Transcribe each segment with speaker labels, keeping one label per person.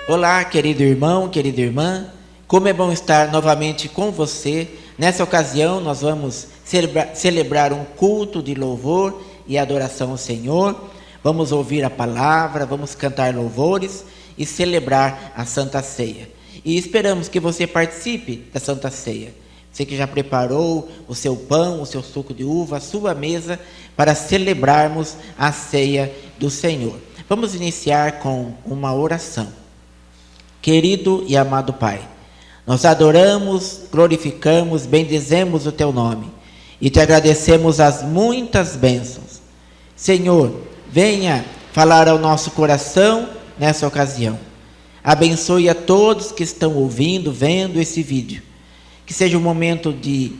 Speaker 1: Olá, querido irmão, querida irmã, como é bom estar novamente com você. Nessa ocasião, nós vamos celebrar um culto de louvor e adoração ao Senhor. Vamos ouvir a palavra, vamos cantar louvores e celebrar a Santa Ceia. E esperamos que você participe da Santa Ceia. Você que já preparou o seu pão, o seu suco de uva, a sua mesa, para celebrarmos a ceia do Senhor. Vamos iniciar com uma oração. Querido e amado Pai, nós adoramos, glorificamos, bendizemos o Teu nome e Te agradecemos as muitas bênçãos. Senhor, venha falar ao nosso coração nessa ocasião. Abençoe a todos que estão ouvindo, vendo esse vídeo. Que seja um momento de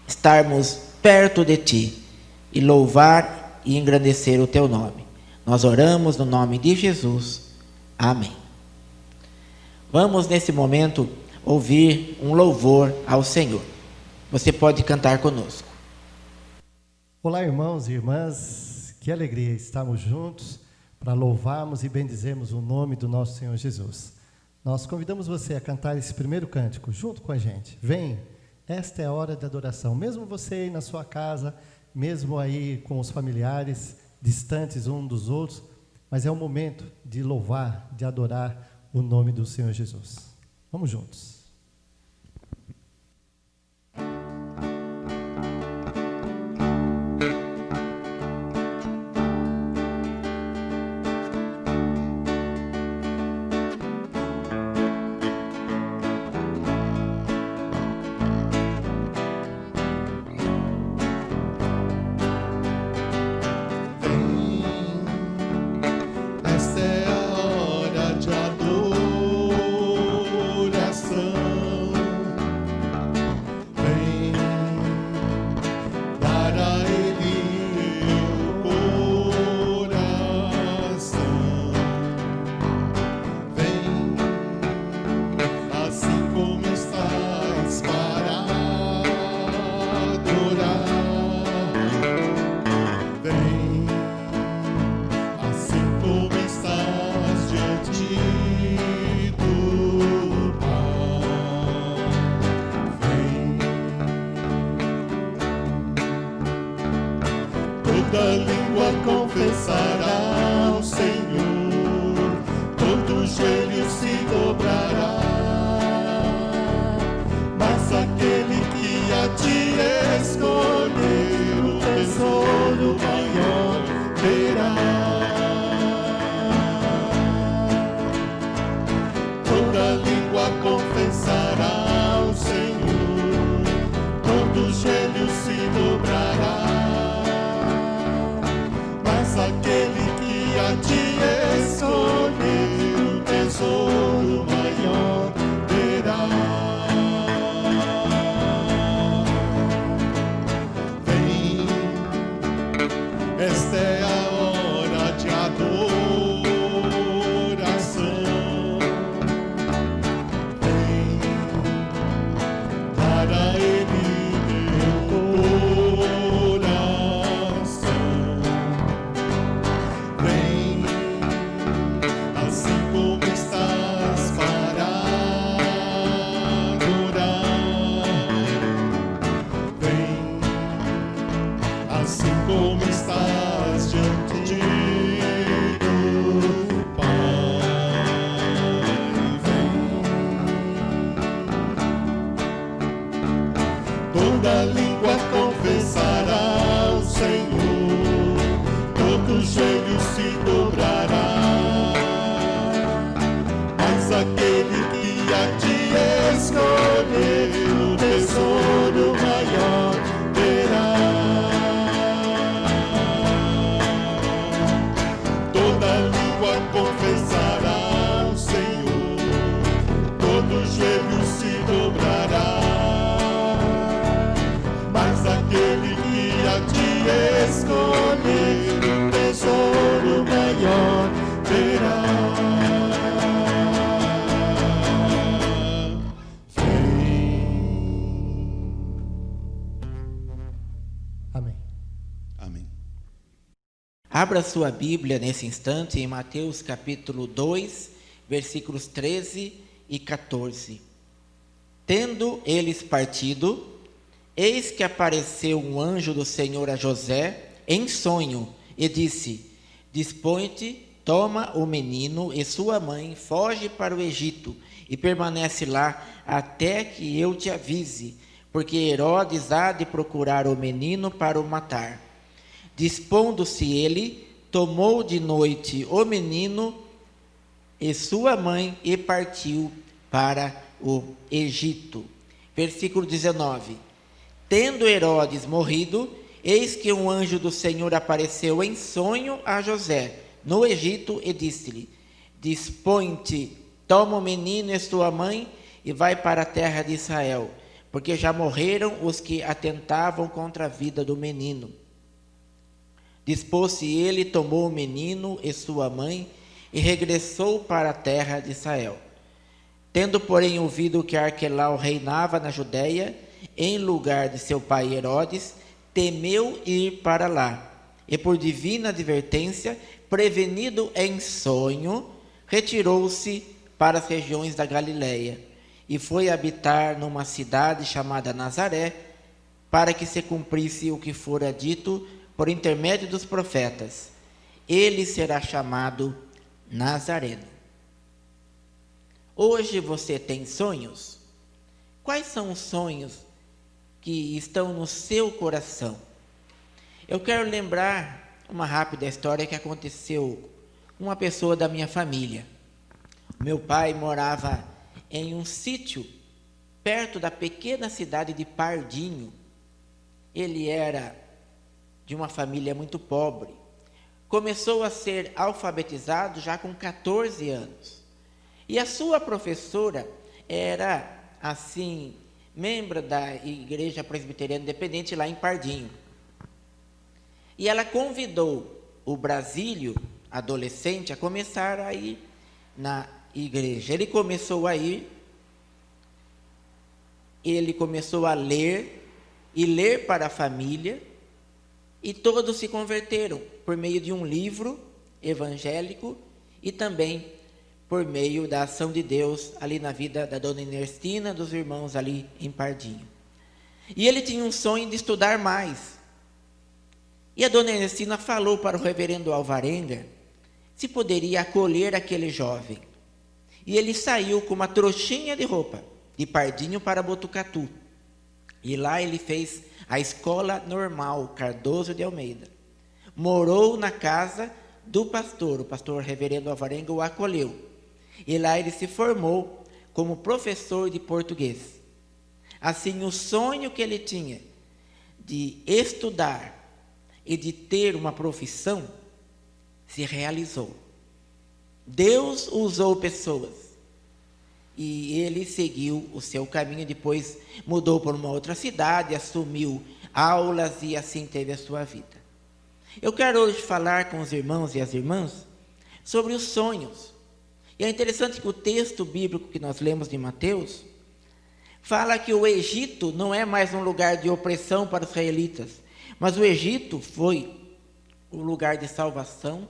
Speaker 1: estarmos perto de Ti e louvar e engrandecer o Teu nome. Nós oramos no nome de Jesus. Amém. Vamos nesse momento ouvir um louvor ao Senhor. Você pode cantar conosco.
Speaker 2: Olá, irmãos e irmãs, que alegria estarmos juntos para louvarmos e bendizermos o nome do nosso Senhor Jesus. Nós convidamos você a cantar esse primeiro cântico junto com a gente. Vem, esta é a hora de adoração. Mesmo você aí na sua casa, mesmo aí com os familiares, distantes um dos outros, mas é o momento de louvar, de adorar o nome do Senhor Jesus. Vamos juntos.
Speaker 3: Toda língua confessará ao Senhor, todo joelho se dobrará, mas aquele que a ti escolheu, o tesouro maior terá. Toda língua confessará ao Senhor, todo joelho se dobrará, aquele que a ti escolheu, o tesouro maior terá. Vem, esta é a hora de adoração. Vem, para Ele como estás diante do Pai. Vem. Toda língua confessará ao Senhor, todo joelho se dobrará, mas aquele que a ti escolheu, o tesouro maior terá. Confessará ao Senhor, todo joelho se dobrará, mas aquele que a ti escolheu, o tesouro maior terá.
Speaker 2: Amém.
Speaker 3: Amém.
Speaker 1: Abra sua Bíblia nesse instante em Mateus capítulo 2, versículos 13 e 14. Tendo eles partido, eis que apareceu um anjo do Senhor a José em sonho, e disse: Dispõe-te, toma o menino e sua mãe, foge para o Egito, e permanece lá até que eu te avise, porque Herodes há de procurar o menino para o matar. Dispondo-se ele, tomou de noite o menino e sua mãe e partiu para o Egito. Versículo 19. Tendo Herodes morrido, eis que um anjo do Senhor apareceu em sonho a José no Egito e disse-lhe: Dispõe-te, toma o menino e sua mãe e vai para a terra de Israel, porque já morreram os que atentavam contra a vida do menino. Dispôs-se ele, tomou o menino e sua mãe e regressou para a terra de Israel. Tendo, porém, ouvido que Arquelau reinava na Judéia, em lugar de seu pai Herodes, temeu ir para lá, e por divina advertência, prevenido em sonho, retirou-se para as regiões da Galileia, e foi habitar numa cidade chamada Nazaré, para que se cumprisse o que fora dito por intermédio dos profetas: ele será chamado Nazareno. Hoje você tem sonhos? Quais são os sonhos que estão no seu coração? Eu quero lembrar uma rápida história que aconteceu com uma pessoa da minha família. Meu pai morava em um sítio perto da pequena cidade de Pardinho. Ele era de uma família muito pobre. Começou a ser alfabetizado já com 14 anos. E a sua professora era, assim, membro da Igreja Presbiteriana Independente lá em Pardinho. E ela convidou o Brasílio, adolescente, a começar a ir na igreja. Ele começou a ir, ele começou a ler, e ler para a família, e todos se converteram por meio de um livro evangélico e também por meio da ação de Deus ali na vida da dona Inestina, dos irmãos ali em Pardinho. E ele tinha um sonho de estudar mais. E a dona Ernestina falou para o reverendo Alvarenga se poderia acolher aquele jovem. E ele saiu com uma trouxinha de roupa, de Pardinho para Botucatu. E lá ele fez a Escola Normal Cardoso de Almeida. Morou na casa do pastor, o pastor reverendo Alvarenga o acolheu. E lá ele se formou como professor de português. Assim, o sonho que ele tinha de estudar e de ter uma profissão se realizou. Deus usou pessoas e ele seguiu o seu caminho. Depois mudou para uma outra cidade, assumiu aulas e assim teve a sua vida. Eu quero hoje falar com os irmãos e as irmãs sobre os sonhos. E é interessante que o texto bíblico que nós lemos de Mateus fala que o Egito não é mais um lugar de opressão para os israelitas, mas o Egito foi o lugar de salvação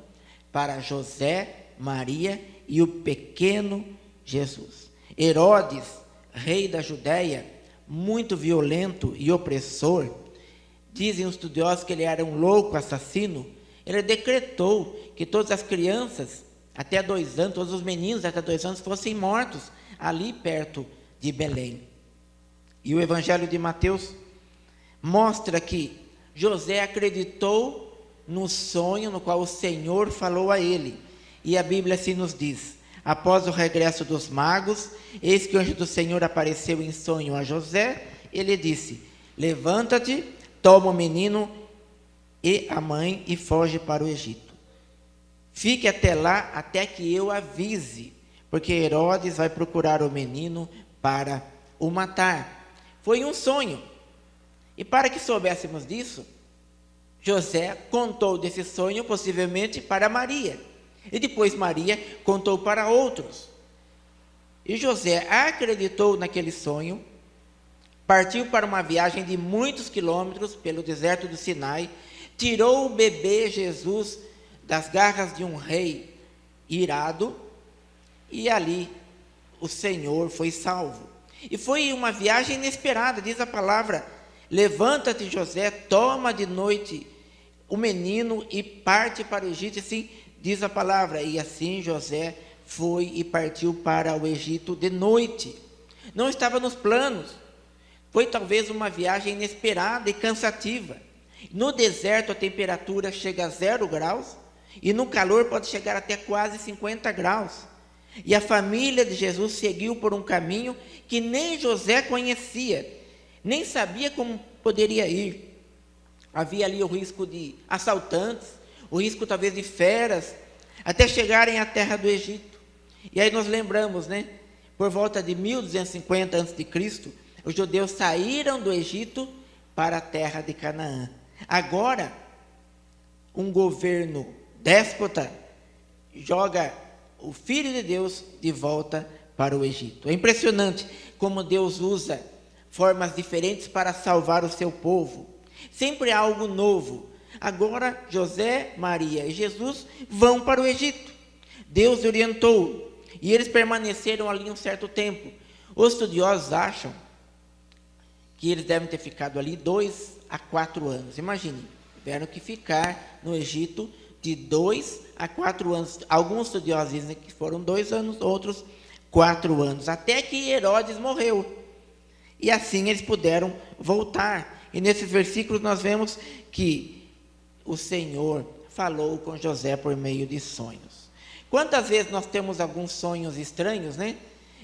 Speaker 1: para José, Maria e o pequeno Jesus. Herodes, rei da Judéia, muito violento e opressor, dizem os estudiosos que ele era um louco assassino. Ele decretou que todas as crianças até 2 anos, todos os meninos até 2 anos fossem mortos ali perto de Belém. E o Evangelho de Mateus mostra que José acreditou no sonho no qual o Senhor falou a ele. E a Bíblia assim nos diz: após o regresso dos magos, eis que o anjo do Senhor apareceu em sonho a José. Ele disse: levanta-te, toma o menino e a mãe e foge para o Egito. Fique até lá, até que eu avise, porque Herodes vai procurar o menino para o matar. Foi um sonho. E para que soubéssemos disso, José contou desse sonho possivelmente para Maria. E depois Maria contou para outros. E José acreditou naquele sonho, partiu para uma viagem de muitos quilômetros pelo deserto do Sinai, tirou o bebê Jesus das garras de um rei irado e ali o Senhor foi salvo. E foi uma viagem inesperada, diz a palavra: levanta-te, José, toma de noite o menino e parte para o Egito. Assim diz a palavra. E assim José foi e partiu para o Egito de noite. Não estava nos planos. Foi talvez uma viagem inesperada e cansativa. No deserto a temperatura chega a 0 graus e no calor pode chegar até quase 50 graus. E a família de Jesus seguiu por um caminho que nem José conhecia, nem sabia como poderia ir. Havia ali o risco de assaltantes, o risco talvez de feras, até chegarem à terra do Egito. E aí nós lembramos, né? Por volta de 1250 a.C., os judeus saíram do Egito para a terra de Canaã. Agora, um governo déspota joga o Filho de Deus de volta para o Egito. É impressionante como Deus usa formas diferentes para salvar o seu povo. Sempre há algo novo. Agora, José, Maria e Jesus vão para o Egito. Deus orientou e eles permaneceram ali um certo tempo. Os estudiosos acham que eles devem ter ficado ali 2 a 4 anos. Imagine, tiveram que ficar no Egito de 2 a 4 anos. Alguns estudiosos dizem que foram 2 anos, outros 4 anos, até que Herodes morreu. E assim eles puderam voltar. E nesses versículos nós vemos que o Senhor falou com José por meio de sonhos. Quantas vezes nós temos alguns sonhos estranhos, né?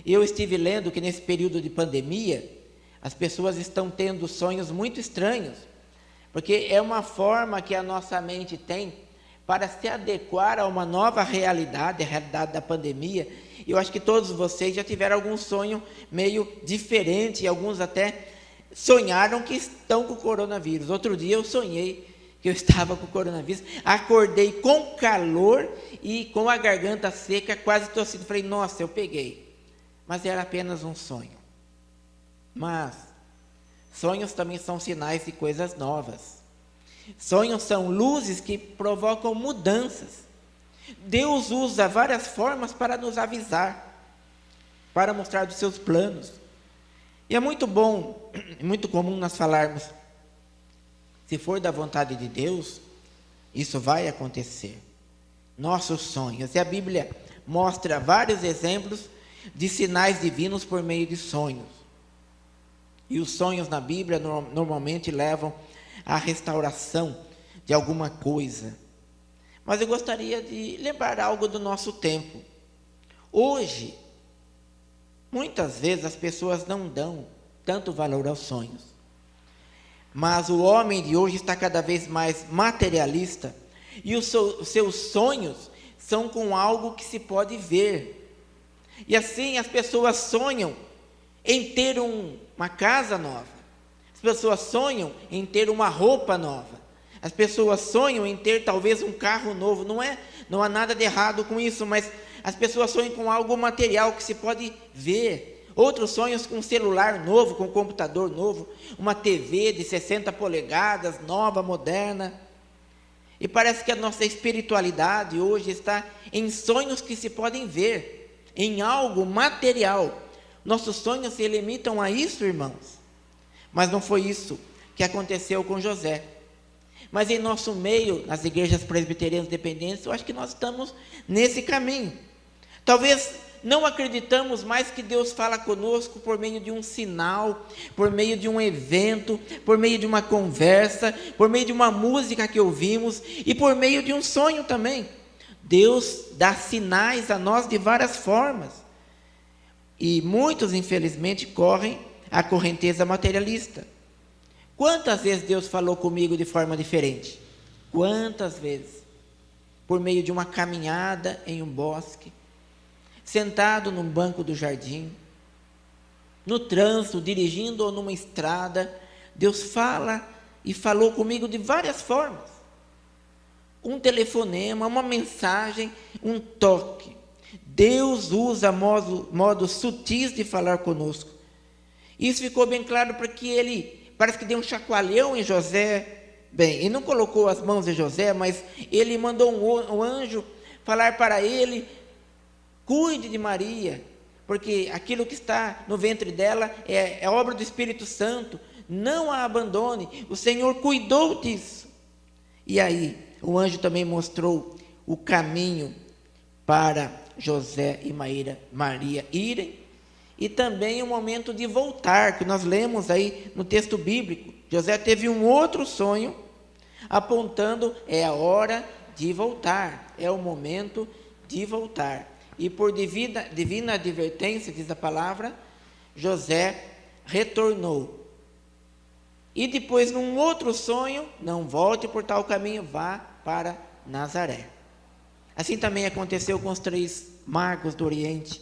Speaker 1: Eu estive lendo que nesse período de pandemia, as pessoas estão tendo sonhos muito estranhos, porque é uma forma que a nossa mente tem para se adequar a uma nova realidade, a realidade da pandemia. Eu acho que todos vocês já tiveram algum sonho meio diferente, e alguns até sonharam que estão com o coronavírus. Outro dia eu sonhei que eu estava com o coronavírus, acordei com calor e com a garganta seca, quase tossindo. Falei, nossa, eu peguei. Mas era apenas um sonho. Mas sonhos também são sinais de coisas novas. Sonhos são luzes que provocam mudanças. Deus usa várias formas para nos avisar, para mostrar dos seus planos. E é muito bom, muito comum nós falarmos, se for da vontade de Deus, isso vai acontecer. Nossos sonhos. E a Bíblia mostra vários exemplos de sinais divinos por meio de sonhos. E os sonhos na Bíblia normalmente levam à restauração de alguma coisa. Mas eu gostaria de lembrar algo do nosso tempo. Hoje, muitas vezes as pessoas não dão tanto valor aos sonhos. Mas o homem de hoje está cada vez mais materialista e os seus sonhos são com algo que se pode ver. E assim as pessoas sonham em ter uma casa nova. As pessoas sonham em ter uma roupa nova. As pessoas sonham em ter talvez um carro novo. Não há nada de errado com isso, mas as pessoas sonham com algo material que se pode ver. Outros sonham com um celular novo, com um computador novo, uma TV de 60 polegadas, nova, moderna. E parece que a nossa espiritualidade hoje está em sonhos que se podem ver, em algo material. Nossos sonhos se limitam a isso, irmãos. Mas não foi isso que aconteceu com José. Mas em nosso meio, nas igrejas presbiterianas dependentes, eu acho que nós estamos nesse caminho. Talvez não acreditamos mais que Deus fala conosco por meio de um sinal, por meio de um evento, por meio de uma conversa, por meio de uma música que ouvimos e por meio de um sonho também. Deus dá sinais a nós de várias formas. E muitos, infelizmente, correm a correnteza materialista. Quantas vezes Deus falou comigo de forma diferente? Quantas vezes? Por meio de uma caminhada em um bosque, sentado num banco do jardim, no trânsito, dirigindo ou numa estrada, Deus fala e falou comigo de várias formas. Um telefonema, uma mensagem, um toque. Deus usa modos sutis de falar conosco. Isso ficou bem claro porque ele parece que deu um chacoalhão em José. Bem, ele não colocou as mãos em José, mas ele mandou um anjo falar para ele Cuide de Maria, porque aquilo que está no ventre dela é obra do Espírito Santo. Não a abandone, o Senhor cuidou disso. E aí, o anjo também mostrou o caminho para José e Maria irem, e também o momento de voltar, que nós lemos aí no texto bíblico. José teve um outro sonho, apontando, é a hora de voltar, é o momento de voltar. E por divina advertência, diz a palavra, José retornou. E depois, num outro sonho, não volte por tal caminho, vá para Nazaré. Assim também aconteceu com os 3 magos do Oriente.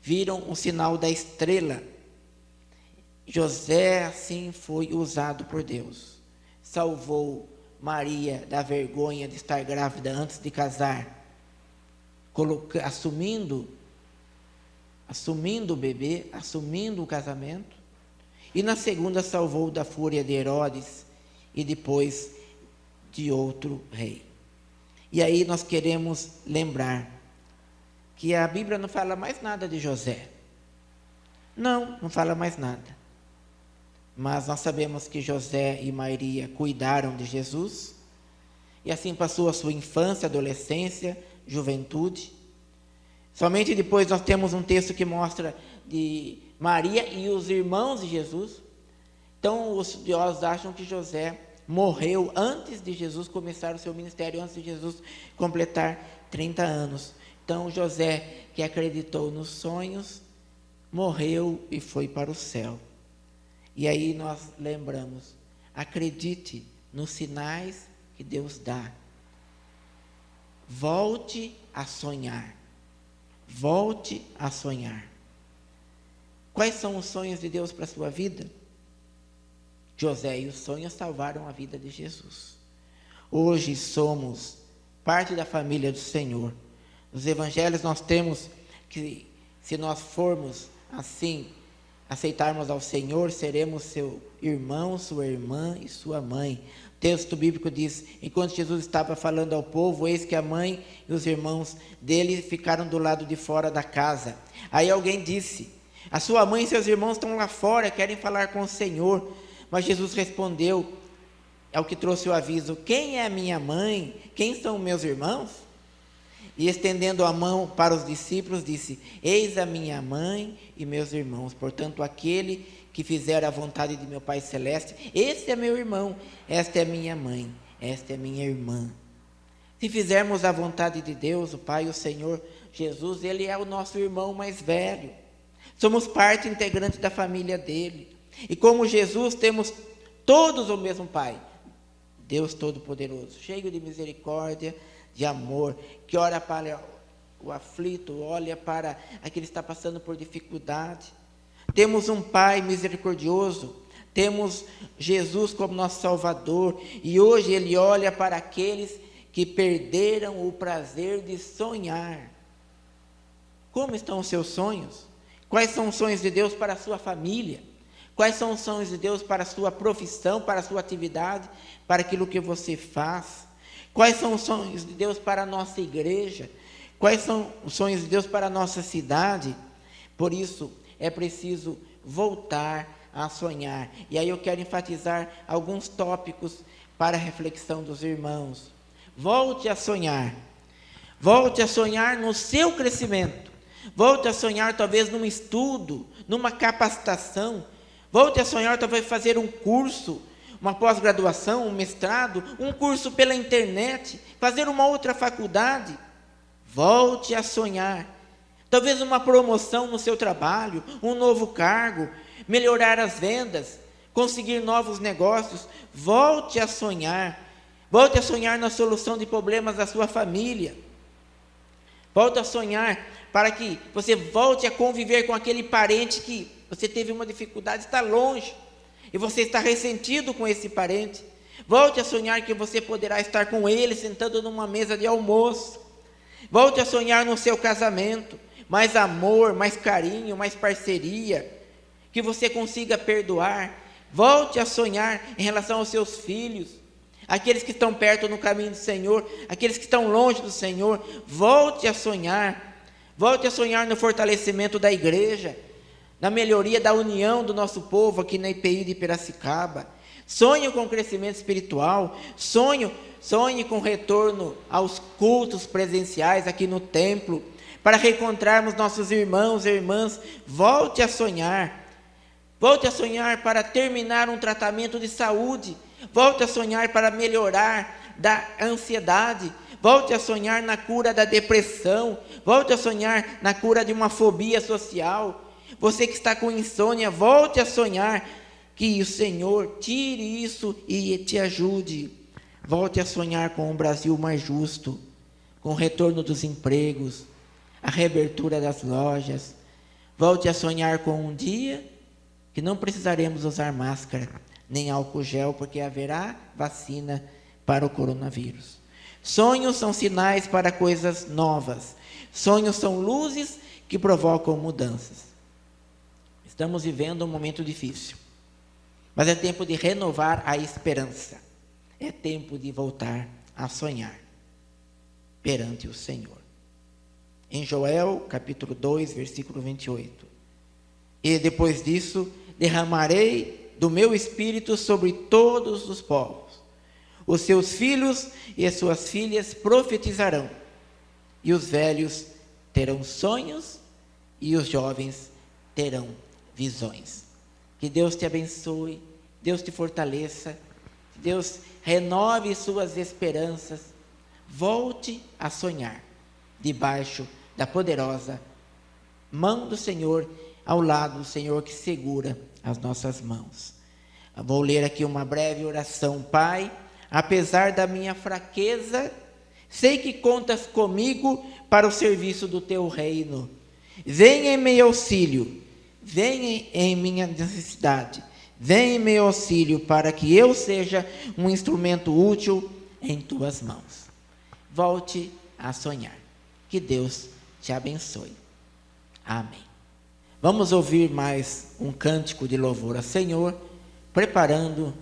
Speaker 1: Viram o sinal da estrela. José, assim, foi usado por Deus. Salvou Maria da vergonha de estar grávida antes de casar, assumindo o bebê, assumindo o casamento. E na segunda salvou da fúria de Herodes e depois de outro rei. E aí nós queremos lembrar que a Bíblia não fala mais nada de José. Não fala mais nada. Mas nós sabemos que José e Maria cuidaram de Jesus, e assim passou a sua infância, adolescência, juventude. Somente depois nós temos um texto que mostra de Maria e os irmãos de Jesus. Então os estudiosos acham que José morreu antes de Jesus começar o seu ministério, antes de Jesus completar 30 anos. Então José, que acreditou nos sonhos, morreu e foi para o céu. E aí nós lembramos, acredite nos sinais que Deus dá. Volte a sonhar. Volte a sonhar. Quais são os sonhos de Deus para a sua vida? José e os sonhos salvaram a vida de Jesus. Hoje somos parte da família do Senhor. Nos evangelhos nós temos que, se nós formos assim, aceitarmos ao Senhor, seremos seu irmão, sua irmã e sua mãe. O texto bíblico diz, enquanto Jesus estava falando ao povo, eis que a mãe e os irmãos dele ficaram do lado de fora da casa. Aí alguém disse, a sua mãe e seus irmãos estão lá fora, querem falar com o Senhor. Mas Jesus respondeu, ao que trouxe o aviso, quem é a minha mãe? Quem são meus irmãos? E estendendo a mão para os discípulos, disse, eis a minha mãe e meus irmãos. Portanto, aquele que fizer a vontade de meu Pai Celeste, esse é meu irmão, esta é minha mãe, esta é minha irmã. Se fizermos a vontade de Deus, o Pai, o Senhor Jesus, Ele é o nosso irmão mais velho. Somos parte integrante da família dele. E como Jesus, temos todos o mesmo Pai, Deus Todo-Poderoso, cheio de misericórdia, de amor, que olha para o aflito, olha para aquele que está passando por dificuldade. Temos um Pai misericordioso, temos Jesus como nosso Salvador, e hoje Ele olha para aqueles que perderam o prazer de sonhar. Como estão os seus sonhos? Quais são os sonhos de Deus para a sua família? Quais são os sonhos de Deus para a sua profissão, para a sua atividade, para aquilo que você faz? Quais são os sonhos de Deus para a nossa igreja? Quais são os sonhos de Deus para a nossa cidade? Por isso, é preciso voltar a sonhar. E aí eu quero enfatizar alguns tópicos para a reflexão dos irmãos. Volte a sonhar. Volte a sonhar no seu crescimento. Volte a sonhar talvez num estudo, numa capacitação. Volte a sonhar talvez fazer um curso, uma pós-graduação, um mestrado, um curso pela internet, fazer uma outra faculdade. Volte a sonhar. Talvez uma promoção no seu trabalho, um novo cargo, melhorar as vendas, conseguir novos negócios. Volte a sonhar. Volte a sonhar na solução de problemas da sua família. Volte a sonhar para que você volte a conviver com aquele parente que você teve uma dificuldade, está longe, e você está ressentido com esse parente. Volte a sonhar que você poderá estar com ele, sentado numa mesa de almoço. Volte a sonhar no seu casamento, mais amor, mais carinho, mais parceria, que você consiga perdoar. Volte a sonhar em relação aos seus filhos, aqueles que estão perto no caminho do Senhor, aqueles que estão longe do Senhor. Volte a sonhar. Volte a sonhar no fortalecimento da igreja, na melhoria da união do nosso povo aqui na IPI de Piracicaba. Sonhe com o crescimento espiritual, sonhe com o retorno aos cultos presenciais aqui no templo, para reencontrarmos nossos irmãos e irmãs. Volte a sonhar para terminar um tratamento de saúde, volte a sonhar para melhorar da ansiedade, volte a sonhar na cura da depressão, volte a sonhar na cura de uma fobia social. Você que está com insônia, volte a sonhar que o Senhor tire isso e te ajude. Volte a sonhar com um Brasil mais justo, com o retorno dos empregos, a reabertura das lojas. Volte a sonhar com um dia que não precisaremos usar máscara, nem álcool gel, porque haverá vacina para o coronavírus. Sonhos são sinais para coisas novas. Sonhos são luzes que provocam mudanças. Estamos vivendo um momento difícil, mas é tempo de renovar a esperança. É tempo de voltar a sonhar perante o Senhor. Em Joel, capítulo 2, versículo 28. E depois disso, derramarei do meu espírito sobre todos os povos. Os seus filhos e as suas filhas profetizarão, e os velhos terão sonhos, e os jovens terão visões. Que Deus te abençoe, Deus te fortaleça, Deus renove suas esperanças. Volte a sonhar debaixo da poderosa mão do Senhor, ao lado do Senhor que segura as nossas mãos. Eu vou ler aqui uma breve oração. Pai, apesar da minha fraqueza, sei que contas comigo para o serviço do teu reino. Venha em meu auxílio, venha em minha necessidade, venha em meu auxílio para que eu seja um instrumento útil em tuas mãos. Volte a sonhar. Que Deus te abençoe. Amém. Vamos ouvir mais um cântico de louvor ao Senhor, preparando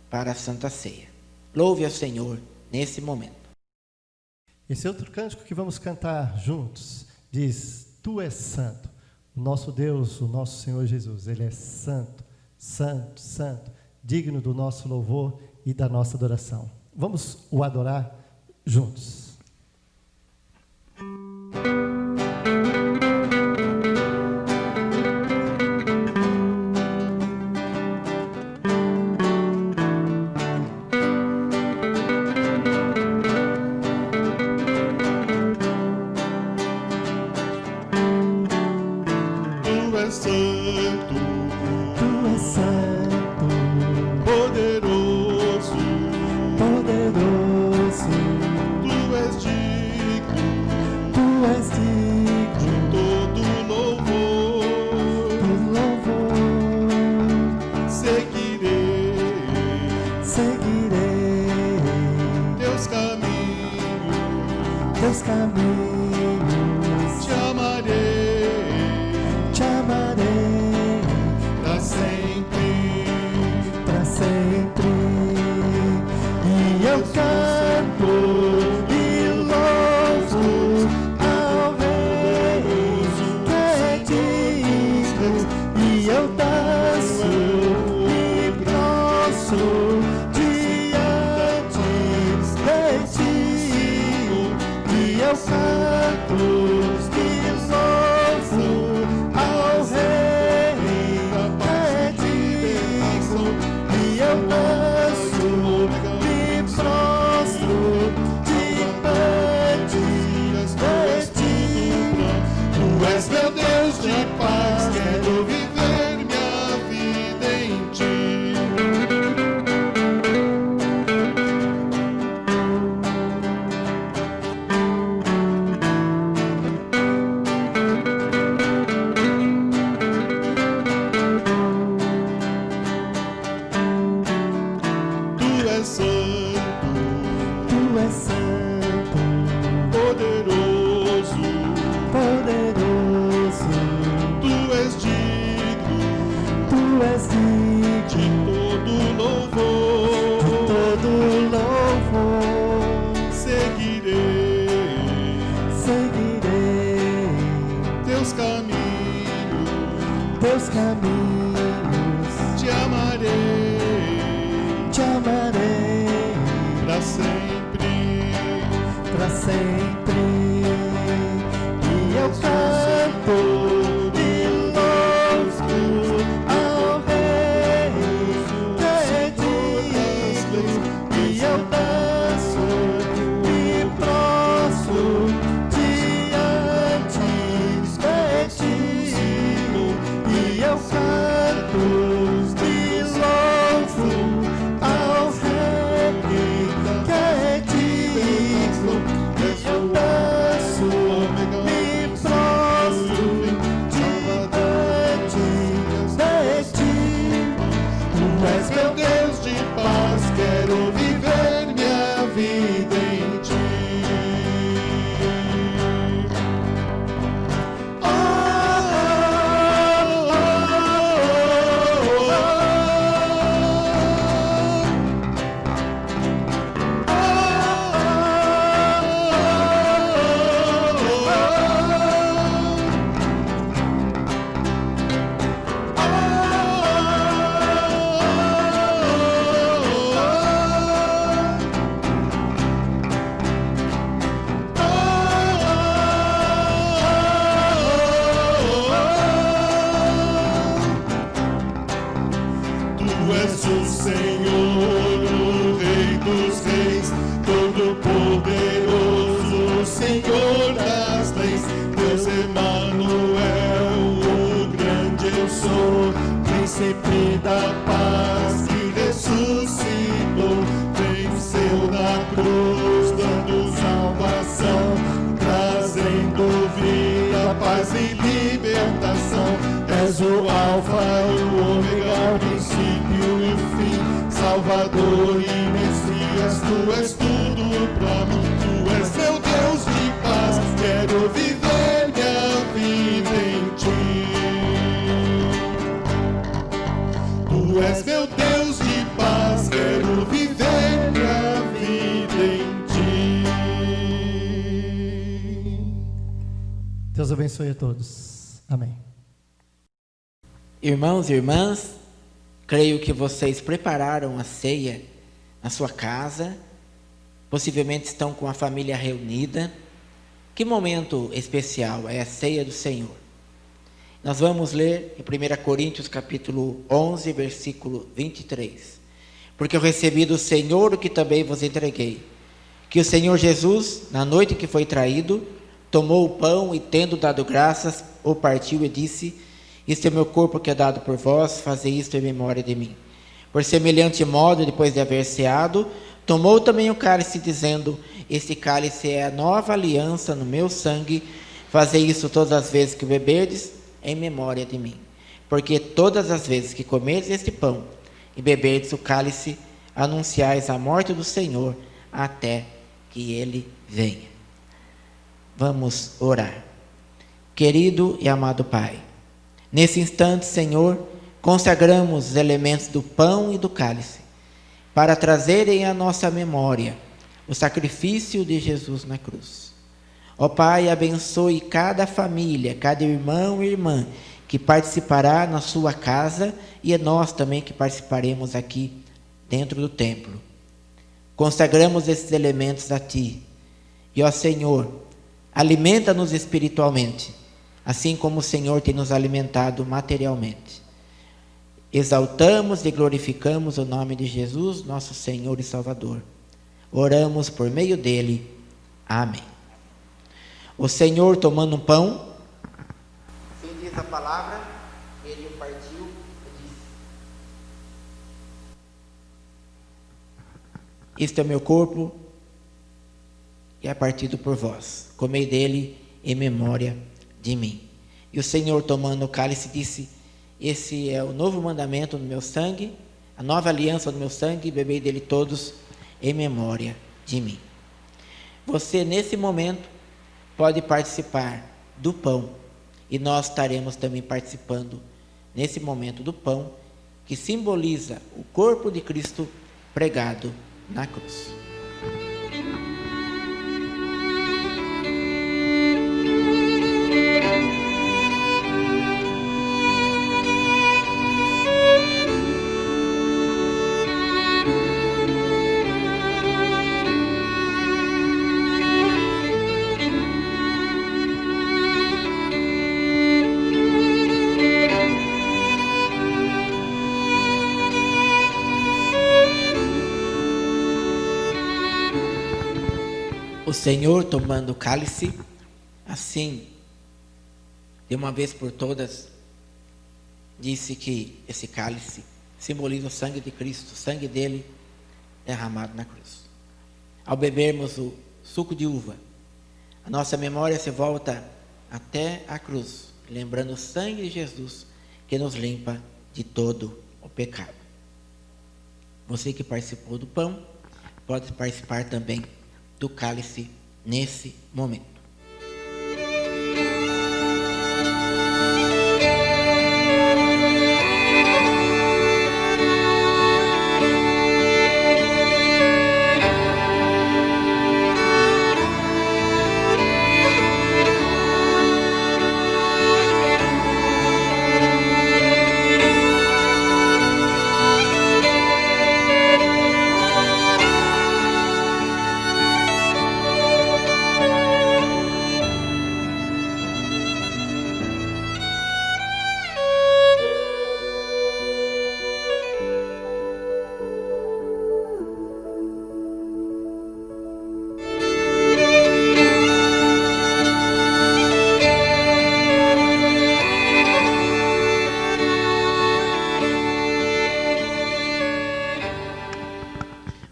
Speaker 1: para a Santa Ceia. Louve ao Senhor nesse momento.
Speaker 2: Esse outro cântico que vamos cantar juntos diz: Tu és santo. O nosso Deus, o nosso Senhor Jesus, Ele é santo, santo, santo, digno do nosso louvor e da nossa adoração. Vamos o adorar juntos. caminhos.
Speaker 3: Te amarei para sempre.
Speaker 2: Para sempre. E eu canto de louco ao Rei que é digno. E eu danço e prostro diante de ti. E eu canto de louco ao Rei que é digno. E eu danço e prostro diante de ti. Tu és meu
Speaker 3: Deus de paz, quero viver minha vida em ti. Tu és o Senhor, o Rei dos Reis, Todo-Poderoso, Senhor das leis. Deus Emanuel, o grande eu sou, Príncipe da paz que ressuscitou, venceu na cruz, dando salvação, trazendo vida, paz e libertação. És o Alfa, o Ômega, o princípio e o fim, Salvador e Messias, tu és tudo pra mim. Tu és meu Deus de paz, quero viver minha vida em ti. Tu és meu Deus de paz, quero viver minha vida em ti.
Speaker 2: Deus abençoe a todos. Amém.
Speaker 1: Irmãos e irmãs, creio que vocês prepararam a ceia na sua casa, possivelmente estão com a família reunida. Que momento especial é a ceia do Senhor? Nós vamos ler em 1 Coríntios capítulo 11, versículo 23. Porque eu recebi do Senhor o que também vos entreguei, que o Senhor Jesus, na noite que foi traído, tomou o pão e, tendo dado graças, o partiu e disse: isto é meu corpo que é dado por vós, fazei isto em memória de mim. Por semelhante modo, depois de haver ceado, tomou também o cálice, dizendo: este cálice é a nova aliança no meu sangue, fazei isso todas as vezes que o beberdes, em memória de mim. Porque todas as vezes que comerdes este pão e beberdes o cálice, anunciais a morte do Senhor, até que Ele venha. Vamos orar. Querido e amado Pai, nesse instante, Senhor, consagramos os elementos do pão e do cálice, para trazerem à nossa memória o sacrifício de Jesus na cruz. Ó Pai, abençoe cada família, cada irmão e irmã que participará na sua casa e nós também que participaremos aqui dentro do templo. Consagramos esses elementos a Ti. E, ó Senhor, alimenta-nos espiritualmente, assim como o Senhor tem nos alimentado materialmente. Exaltamos e glorificamos o nome de Jesus, nosso Senhor e Salvador. Oramos por meio dele. Amém. O Senhor, tomando um pão, assim diz a palavra, ele o partiu e disse: isto é meu corpo, que é partido por vós. Comei dele em memória de mim. E o Senhor, tomando o cálice, disse: esse é o novo mandamento no meu sangue, a nova aliança no meu sangue, bebei dele todos em memória de mim. Você, nesse momento, pode participar do pão, e nós estaremos também participando, nesse momento, do pão, que simboliza o corpo de Cristo pregado na cruz. o Senhor, tomando o cálice, assim, de uma vez por todas, disse que esse cálice simboliza o sangue de Cristo, o sangue dele derramado na cruz. Ao bebermos o suco de uva, a nossa memória se volta até a cruz, lembrando o sangue de Jesus que nos limpa de todo o pecado. Você que participou do pão, pode participar também do cálice nesse momento.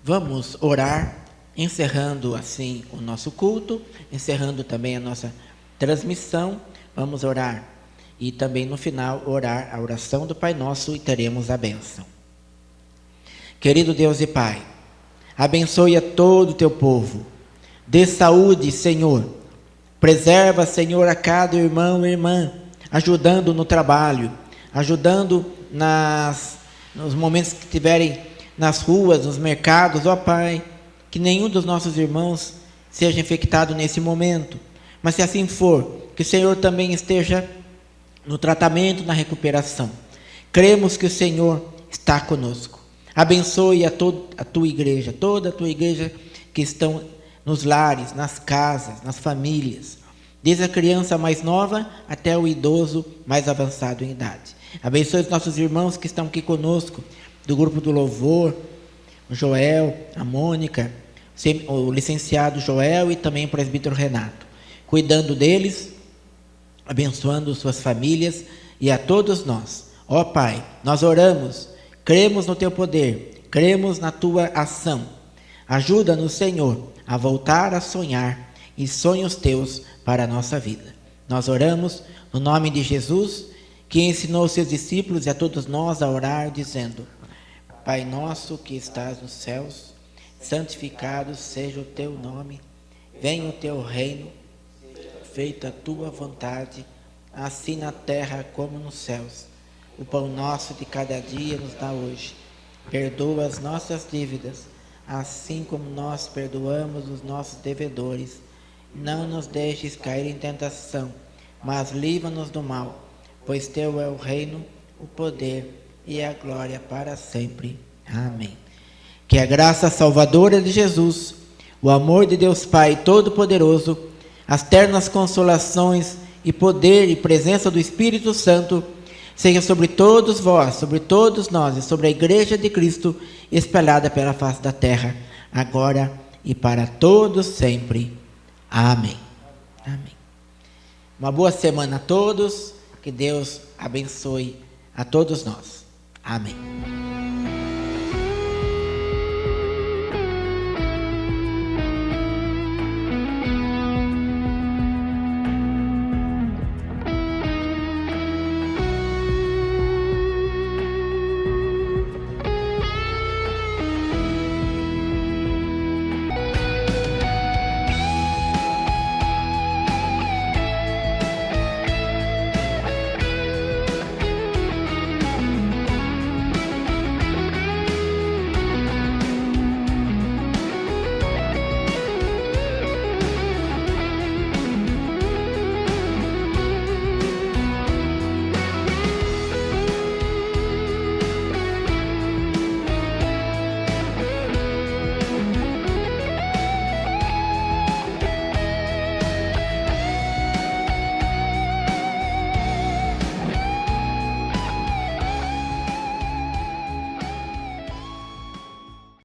Speaker 1: Vamos orar, encerrando assim o nosso culto, encerrando também a nossa transmissão. Vamos orar e também no final orar a oração do Pai Nosso e teremos a bênção. Querido Deus e Pai, abençoe a todo o teu povo, dê saúde, Senhor, preserva, Senhor, a cada irmão e irmã, ajudando no trabalho, ajudando nos momentos que tiverem nas ruas, nos mercados, ó Pai, que nenhum dos nossos irmãos seja infectado nesse momento, mas se assim for, que o Senhor também esteja no tratamento, na recuperação. Cremos que o Senhor está conosco. Abençoe a tua igreja, toda a tua igreja que estão nos lares, nas casas, nas famílias, desde a criança mais nova até o idoso mais avançado em idade. Abençoe os nossos irmãos que estão aqui conosco, do grupo do louvor, o Joel, a Mônica, o licenciado Joel e também o presbítero Renato, cuidando deles, abençoando suas famílias e a todos nós. Ó Pai, nós oramos, cremos no teu poder, cremos na tua ação. Ajuda-nos, Senhor, a voltar a sonhar e sonhos teus para a nossa vida. Nós oramos no nome de Jesus, que ensinou seus discípulos e a todos nós a orar, dizendo: Pai nosso que estás nos céus, santificado seja o teu nome, venha o teu reino, feita a tua vontade, assim na terra como nos céus. O pão nosso de cada dia nos dá hoje. Perdoa as nossas dívidas, assim como nós perdoamos os nossos devedores. Não nos deixes cair em tentação, mas livra-nos do mal, pois teu é o reino, o poder e a glória para sempre. Amém. Que a graça salvadora de Jesus, o amor de Deus Pai Todo-Poderoso, as ternas consolações e poder e presença do Espírito Santo seja sobre todos vós, sobre todos nós e sobre a Igreja de Cristo espalhada pela face da terra, agora e para todos sempre. Amém. Amém. Uma boa semana a todos, que Deus abençoe a todos nós. Amém.